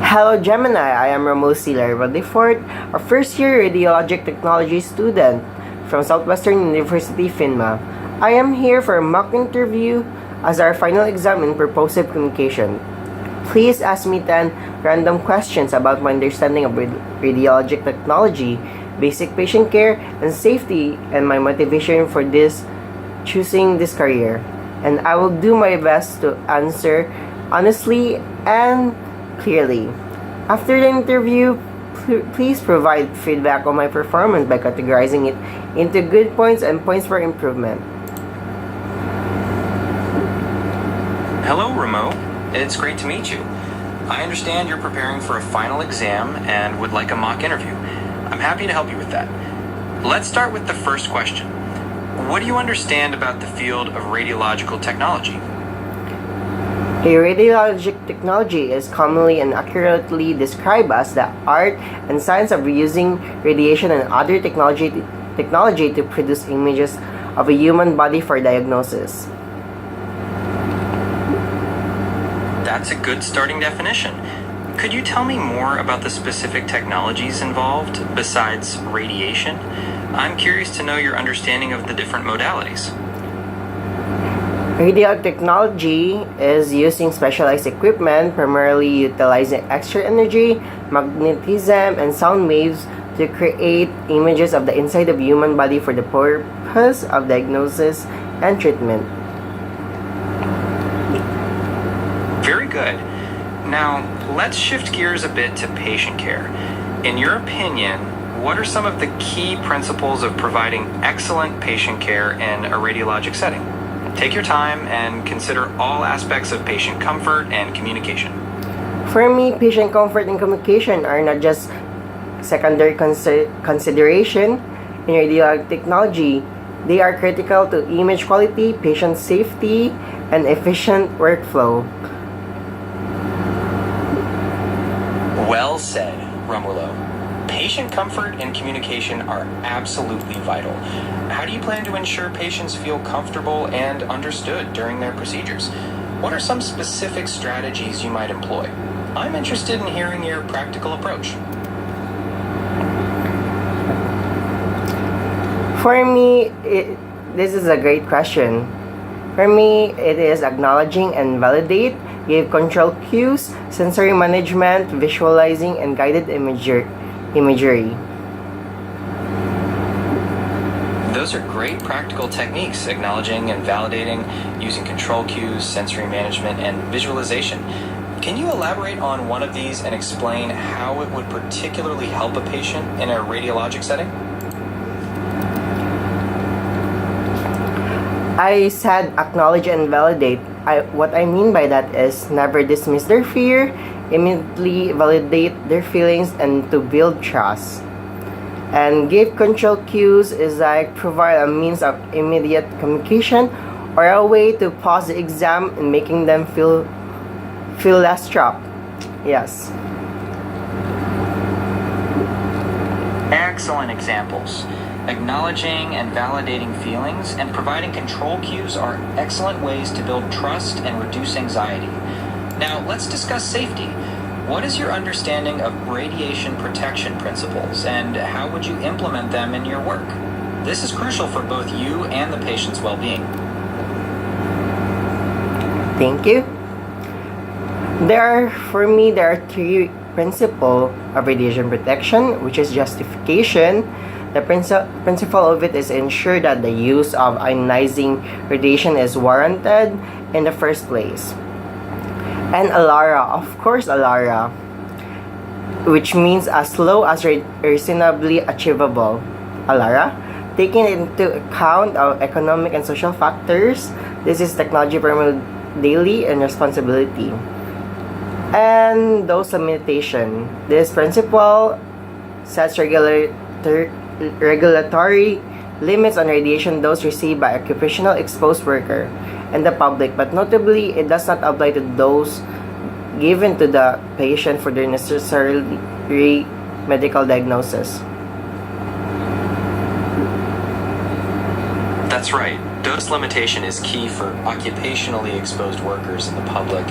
Hello Gemini, I am Romulo Silar Rodifort, a first-year radiologic technology student from Southwestern University, FINMA. I am here for a mock interview as our final exam in purposive communication. Please ask me 10 random questions about my understanding of radiologic technology, basic patient care, and safety, and my motivation for choosing this career. And I will do my best to answer honestly and clearly. After the interview, please provide feedback on my performance by categorizing it into good points and points for improvement. Hello, Ramo. It's great to meet you. I understand you're preparing for a final exam and would like a mock interview. I'm happy to help you with that. Let's start with the first question. What do you understand about the field of radiological technology? Radiologic technology is commonly and accurately described as the art and science of using radiation and other technology to produce images of a human body for diagnosis. That's a good starting definition. Could you tell me more about the specific technologies involved besides radiation? I'm curious to know your understanding of the different modalities. Radio technology is using specialized equipment, primarily utilizing X-ray energy, magnetism, and sound waves to create images of the inside of human body for the purpose of diagnosis and treatment. Very good. Now, let's shift gears a bit to patient care. In your opinion, what are some of the key principles of providing excellent patient care in a radiologic setting? Take your time and consider all aspects of patient comfort and communication. For me, patient comfort and communication are not just secondary consideration in radiologic technology. They are critical to image quality, patient safety, and efficient workflow. Well said, Romulo. Patient comfort and communication are absolutely vital. How do you plan to ensure patients feel comfortable and understood during their procedures? What are some specific strategies you might employ? I'm interested in hearing your practical approach. For me, this is a great question. For me, it is acknowledging and validate, give control cues, sensory management, visualizing, and guided imagery. Those are great practical techniques, acknowledging and validating, using control cues, sensory management, and visualization. Can you elaborate on one of these and explain how it would particularly help a patient in a radiologic setting? I said acknowledge and validate. What I mean by that is never dismiss their fear, immediately validate their feelings, and to build trust. And give control cues is like provide a means of immediate communication or a way to pause the exam and making them feel less trapped. Yes. Excellent examples. Acknowledging and validating feelings and providing control cues are excellent ways to build trust and reduce anxiety. Now, let's discuss safety. What is your understanding of radiation protection principles, and how would you implement them in your work? This is crucial for both you and the patient's well-being. Thank you. For me, there are three principles of radiation protection, which is justification. The principle of it is ensure that the use of ionizing radiation is warranted in the first place. And ALARA, of course ALARA, which means as low as reasonably achievable. ALARA, taking into account of economic and social factors, this is technology primarily daily and responsibility. And those limitation. This principle sets regulatory limits on radiation dose received by occupational exposed worker and the public, but notably it does not apply to those given to the patient for their necessary medical diagnosis. That's right. Dose limitation is key for occupationally exposed workers and the public,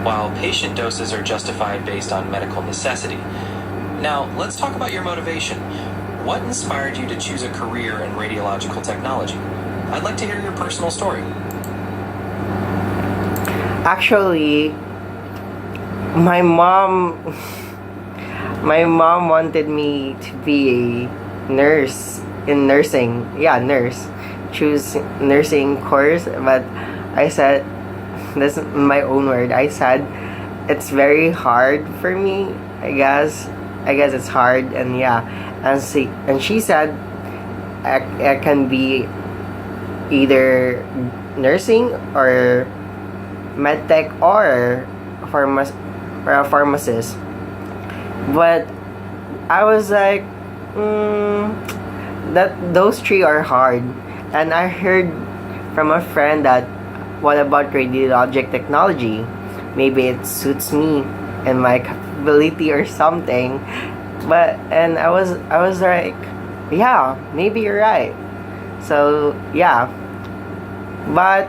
while patient doses are justified based on medical necessity. Now, let's talk about your motivation. What inspired you to choose a career in radiological technology? I'd like to hear your personal story. Actually, my mom my mom wanted me to be a nurse in nursing. Yeah, nurse. Choose nursing course, but I said, this is my own word. I said it's very hard for me. I guess it's hard, and yeah, and she said I can be either nursing or medtech or a pharmacist. But I was like, that those three are hard. And I heard from a friend that, what about radiologic technology? Maybe it suits me and my capability or something. And I was like, yeah, maybe you're right. So yeah, but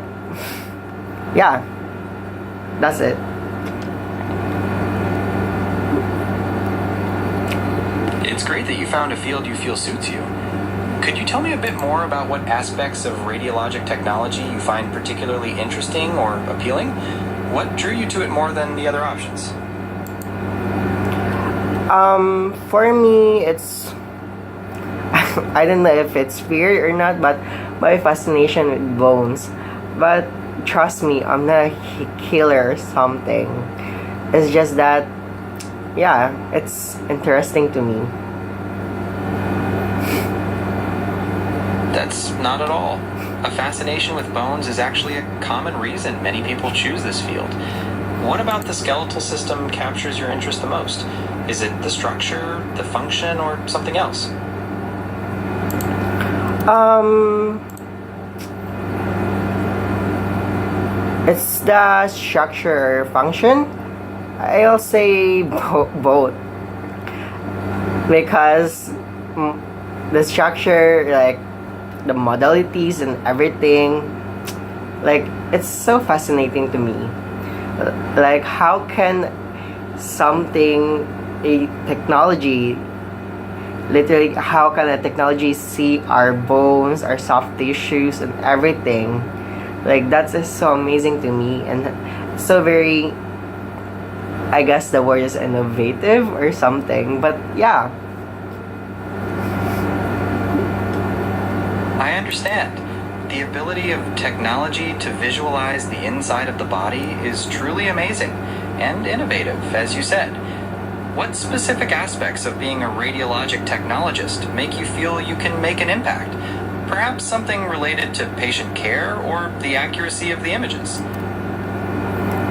yeah, that's it. It's great that you found a field you feel suits you. Could you tell me a bit more about what aspects of radiologic technology you find particularly interesting or appealing? What drew you to it more than the other options? For me, it's I don't know if it's fear or not, but my fascination with bones. But trust me, I'm not a killer or something. It's just that, yeah, it's interesting to me. That's not at all. A fascination with bones is actually a common reason many people choose this field. What about the skeletal system captures your interest the most? Is it the structure, the function, or something else? It's the structure or function. I'll say both, because the structure, like the modalities and everything, like it's so fascinating to me. Like how can something, a technology, literally how can a technology see our bones, our soft tissues and everything? Like that's just so amazing to me, and so very, I guess the word is innovative or something. But yeah, I understand. The ability of technology to visualize the inside of the body is truly amazing and innovative, as you said. What specific aspects of being a radiologic technologist make you feel you can make an impact? Perhaps something related to patient care or the accuracy of the images?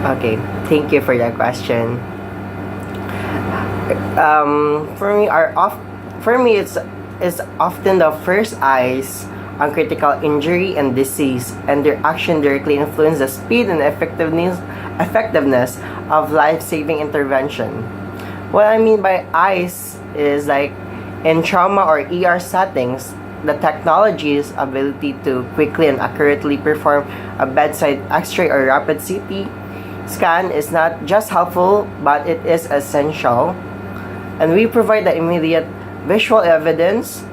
okay, thank you for that question. For me, it's often the first eyes on critical injury and disease, and their action directly influence the speed and effectiveness of life-saving intervention. What I mean by eyes is like in trauma or ER settings, the technology's ability to quickly and accurately perform a bedside X-ray or rapid CT scan is not just helpful, but it is essential. And we provide the immediate visual evidence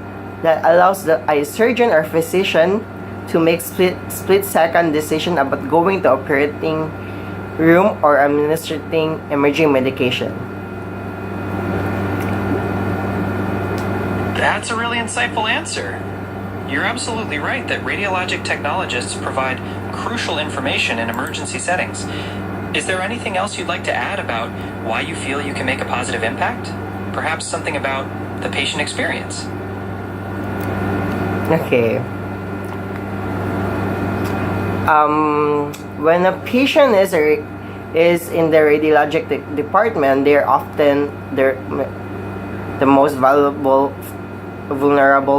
that allows the eye surgeon or physician to make split-second decision about going to operating room or administering emerging medication. That's a really insightful answer. You're absolutely right that radiologic technologists provide crucial information in emergency settings. Is there anything else you'd like to add about why you feel you can make a positive impact? Perhaps something about the patient experience? Okay. When a patient is in the radiologic department, they're often the most vulnerable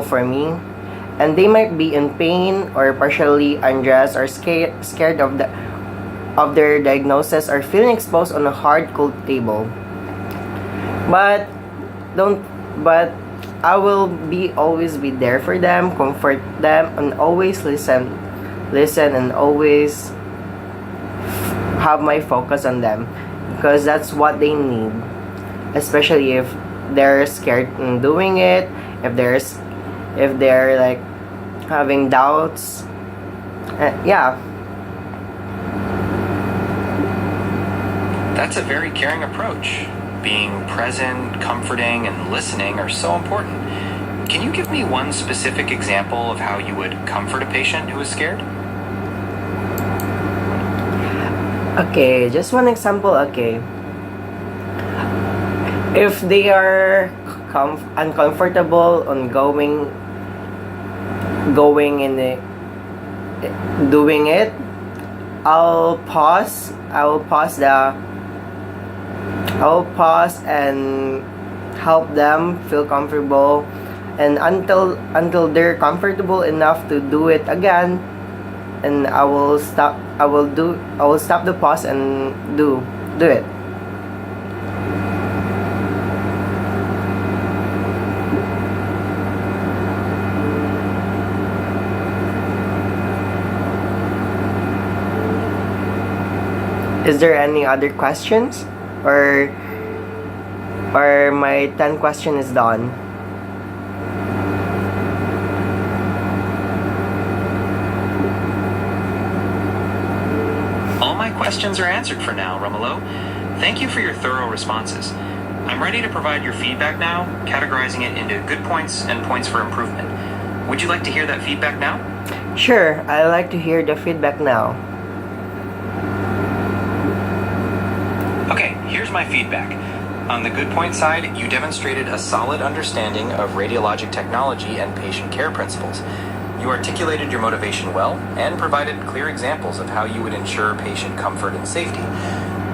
for me, and they might be in pain or partially undressed or scared of their diagnosis or feeling exposed on a hard cold table. But don't but I will always be there for them, comfort them, and always listen listen and always have my focus on them, because that's what they need, especially if they're scared in doing it, if they're like having doubts. Yeah. That's a very caring approach. Being present, comforting, and listening are so important. Can you give me one specific example of how you would comfort a patient who is scared? Okay, just one example. Okay, if they are uncomfortable on going in the doing it, I'll pause. I'll pause and help them feel comfortable, and until they're comfortable enough to do it again, and I will stop the pause and do it. Is there any other questions, or my 10 question is done? All my questions are answered for now, Romulo. Thank you for your thorough responses. I'm ready to provide your feedback now, categorizing it into good points and points for improvement. Would you like to hear that feedback now? Sure, I like to hear the feedback now. Okay, here's my feedback. On the good point side, you demonstrated a solid understanding of radiologic technology and patient care principles. You articulated your motivation well and provided clear examples of how you would ensure patient comfort and safety.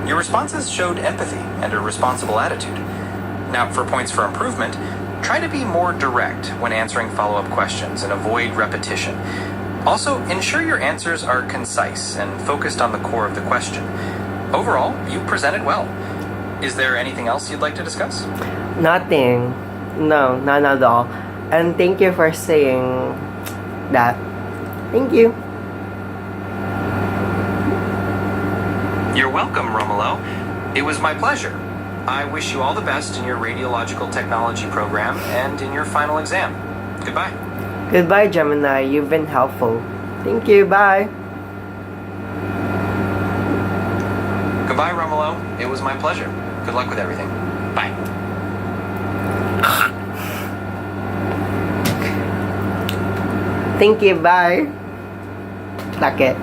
Your responses showed empathy and a responsible attitude. Now, for points for improvement, try to be more direct when answering follow-up questions and avoid repetition. Also, ensure your answers are concise and focused on the core of the question. Overall, you presented well. Is there anything else you'd like to discuss? Nothing. No, none at all. And thank you for saying that. Thank you. You're welcome, Romulo. It was my pleasure. I wish you all the best in your radiological technology program and in your final exam. Goodbye. Goodbye, Gemini. You've been helpful. Thank you. Bye. Goodbye, Romulo. It was my pleasure. Good luck with everything. Bye. Thank you. Bye. Like it.